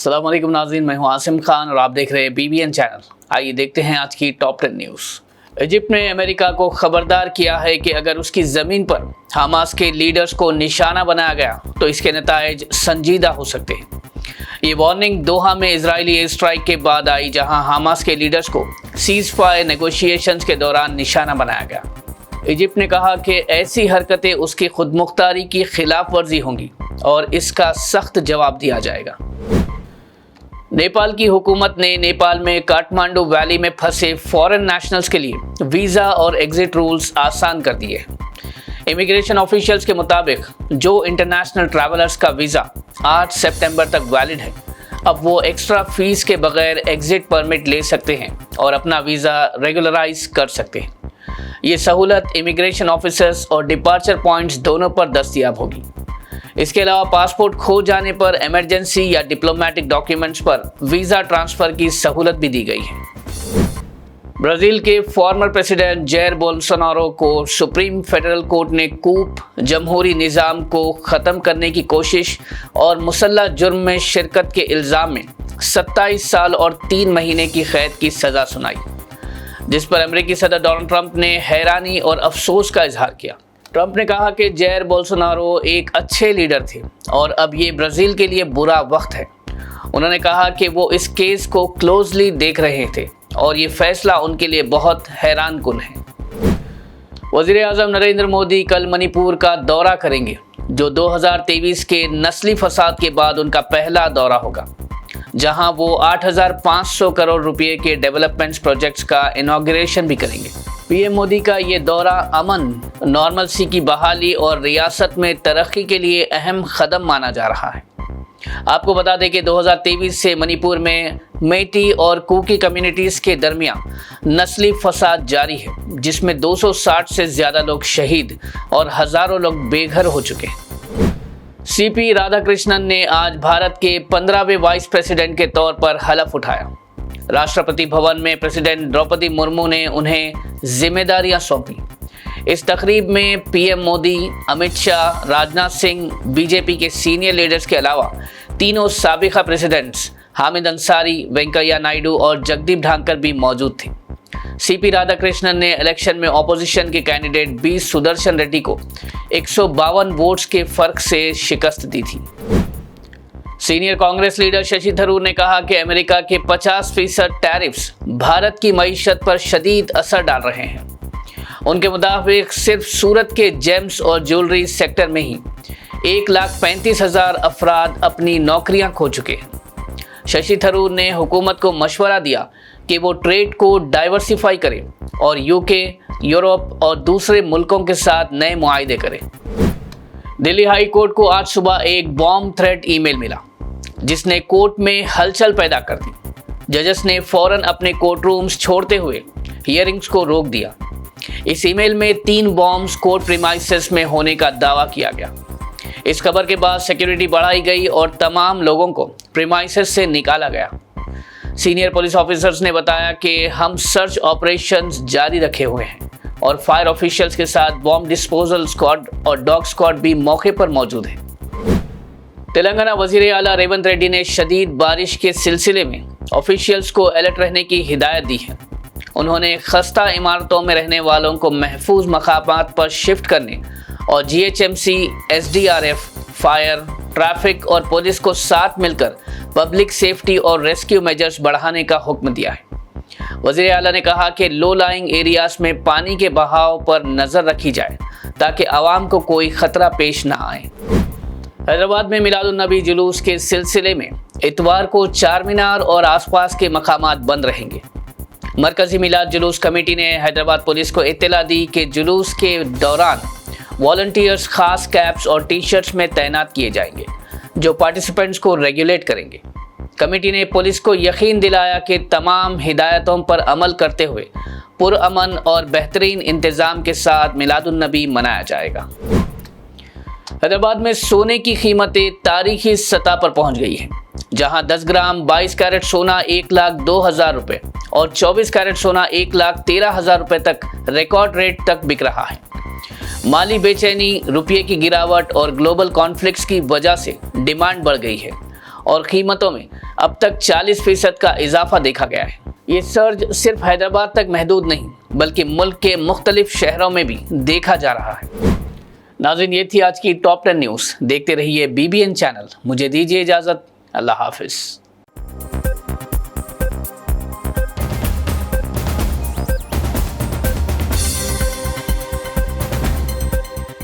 अस्सलाम वालेकुम नाज़रीन, मैं हूं आसिम खान और आप देख रहे हैं BBN चैनल। आइए देखते हैं आज की टॉप 10 न्यूज़। इजिप्ट ने अमेरिका को खबरदार किया है कि अगर उसकी ज़मीन पर हमास के लीडर्स को निशाना बनाया गया तो इसके नताइज संजीदा हो सकते हैं। ये वार्निंग दोहा में इजरायली एयर स्ट्राइक के बाद आई, जहां हमास के लीडर्स को सीज फायर नेगोशिएशंस के दौरान निशाना बनाया गया। इजिप्ट ने कहा कि ऐसी हरकतें उसकी खुदमुख्तारी की खिलाफ वर्जी होंगी और इसका सख्त जवाब दिया जाएगा। नेपाल की हुकूमत ने नेपाल में काठमांडू वैली में फंसे फॉरेन नेशनल्स के लिए वीज़ा और एग्जिट रूल्स आसान कर दिए। इमिग्रेशन ऑफिशियल्स के मुताबिक जो इंटरनेशनल ट्रैवलर्स का वीज़ा 8 सितंबर तक वैलिड है, अब वो एक्स्ट्रा फीस के बगैर एग्जिट परमिट ले सकते हैं और अपना वीज़ा रेगुलराइज कर सकते हैं। ये सहूलत इमिग्रेशन ऑफिसर्स और डिपार्चर पॉइंट्स दोनों पर दस्तयाब होगी। इसके अलावा पासपोर्ट खो जाने पर इमरजेंसी या डिप्लोमेटिक डॉक्यूमेंट्स पर वीज़ा ट्रांसफ़र की सहूलत भी दी गई है। ब्राज़ील के फॉर्मर प्रेसिडेंट जैर बोल्सोनारो को सुप्रीम फेडरल कोर्ट ने कूप, जमहूरी निज़ाम को ख़त्म करने की कोशिश और मुसल्लह जुर्म में शिरकत के इल्ज़ाम में 27 साल और 3 महीने की कैद की सज़ा सुनाई, जिस पर अमेरिकी सदर डोनाल्ड ट्रंप ने हैरानी और अफसोस का इजहार किया। ट्रंप ने कहा कि जैर बोल्सोनारो एक अच्छे लीडर थे और अब ये ब्राज़ील के लिए बुरा वक्त है। उन्होंने कहा कि वो इस केस को क्लोजली देख रहे थे और ये फैसला उनके लिए बहुत हैरान कुन है। वज़ीर आज़म नरेंद्र मोदी कल मणिपुर का दौरा करेंगे, जो 2023 के नस्ली फसाद के बाद उनका पहला दौरा होगा, जहां वो 8,500 करोड़ रुपए के डेवलपमेंट प्रोजेक्ट्स का इनॉग्रेशन भी करेंगे। पीएम मोदी का ये दौरा अमन, नॉर्मलसी की बहाली और रियासत में तरक्की के लिए अहम कदम माना जा रहा है। आपको बता दें कि 2023 से मणिपुर में मेटी और कुकी कम्युनिटीज़ के दरमियान नस्ली फसाद जारी है, जिसमें 260 से ज़्यादा लोग शहीद और हज़ारों लोग बेघर हो चुके हैं। सीपी राधाकृष्णन ने आज भारत के 15वें वाइस प्रेसिडेंट के तौर पर हलफ उठाया। राष्ट्रपति भवन में प्रेसिडेंट द्रौपदी मुर्मू ने उन्हें जिम्मेदारियां सौंपी। इस तकरीब में पीएम मोदी, अमित शाह, राजनाथ सिंह, बीजेपी के सीनियर लीडर्स के अलावा तीनों साबिका प्रेसिडेंट्स हामिद अंसारी, वेंकैया नायडू और जगदीप धनखड़ भी मौजूद थे। सीपी राधाकृष्णन ने इलेक्शन में ऑपोजिशन के कैंडिडेट बी सुदर्शन रेड्डी को 152 वोट्स के फर्क से शिकस्त दी थी। सीनियर कांग्रेस लीडर शशि थरूर ने कहा कि अमेरिका के 50% टैरिफ्स भारत की मईशत पर शदीद असर डाल रहे हैं। उनके मुताबिक सिर्फ सूरत के जेम्स और ज्वेलरी सेक्टर में ही 1,35,000 अफराद अपनी नौकरियां खो चुके हैं। शशि थरूर ने हुकूमत को मशवरा दिया कि वो ट्रेड को डाइवर्सिफाई करे और यूके, यूरोप और दूसरे मुल्कों के साथ नए मुआहदे करे। दिल्ली हाई कोर्ट को आज सुबह एक बॉम्ब थ्रेट ईमेल मिला, जिसने कोर्ट में हलचल पैदा कर दी। जजेस ने फौरन अपने कोर्ट रूम्स छोड़ते हुए हियरिंग्स को रोक दिया। इस ईमेल में 3 बॉम्ब्स कोर्ट प्रीमाइसेस में होने का दावा किया गया। इस खबर के बाद सिक्योरिटी बढ़ाई गई और तमाम लोगों को प्रीमाइसेस से निकाला गया। सीनियर पुलिस ऑफिसर्स ने बताया कि हम सर्च ऑपरेशंस जारी रखे हुए हैं और फायर ऑफिशियल्स के साथ बॉम्ब डिस्पोजल स्क्वाड और डॉग स्क्वाड भी मौके पर मौजूद है। तेलंगाना वजीर आला रेवंत रेड्डी ने शदीद बारिश के सिलसिले में ऑफिशियल्स को अलर्ट रहने की हिदायत दी है। उन्होंने खस्ता इमारतों में रहने वालों को महफूज मकामात पर शिफ्ट करने और GHMC, SDRF, फायर, ट्रैफिक और पुलिस को साथ मिलकर पब्लिक सेफ्टी और रेस्क्यू मेजर्स बढ़ाने का हुक्म दिया है। वज़ीर आला ने कहा कि लो लाइंग एरियाज में पानी के बहाव पर नज़र रखी जाए ताकि आवाम को कोई खतरा पेश न आए। हैदराबाद में मिलादुन्नबी जुलूस के सिलसिले में इतवार को चार मीनार और आसपास के मकामात बंद रहेंगे। मरकजी मिलाद जुलूस कमेटी ने हैदराबाद पुलिस को इत्तला दी कि जुलूस के दौरान वॉलंटियर्स खास कैप्स और टी-शर्ट्स में तैनात किए जाएंगे, जो पार्टिसिपेंट्स को रेगुलेट करेंगे। कमेटी ने पुलिस को यकीन दिलाया कि तमाम हिदायतों पर अमल करते हुए पुरअमन और बेहतरीन इंतज़ाम के साथ मिलादुन्नबी मनाया जाएगा। हैदराबाद में सोने की कीमतें तारीखी सतह पर पहुंच गई हैं, जहां 10 ग्राम 22 कैरेट सोना 1,02,000 रुपये और 24 कैरेट सोना 1,13,000 रुपये तक रिकॉर्ड रेट तक बिक रहा है। माली बेचैनी, रुपये की गिरावट और ग्लोबल कॉन्फ्लिक्ट्स की वजह से डिमांड बढ़ गई है और कीमतों में अब तक 40% का इजाफा देखा गया है। ये सर्ज सिर्फ हैदराबाद तक महदूद नहीं बल्कि मुल्क के मुख्तलिफ शहरों में भी देखा जा रहा है। नाज़रीन, ये थी आज की टॉप 10 न्यूज़। देखते रहिए BBN चैनल। मुझे दीजिए इजाज़त। अल्लाह हाफिज़।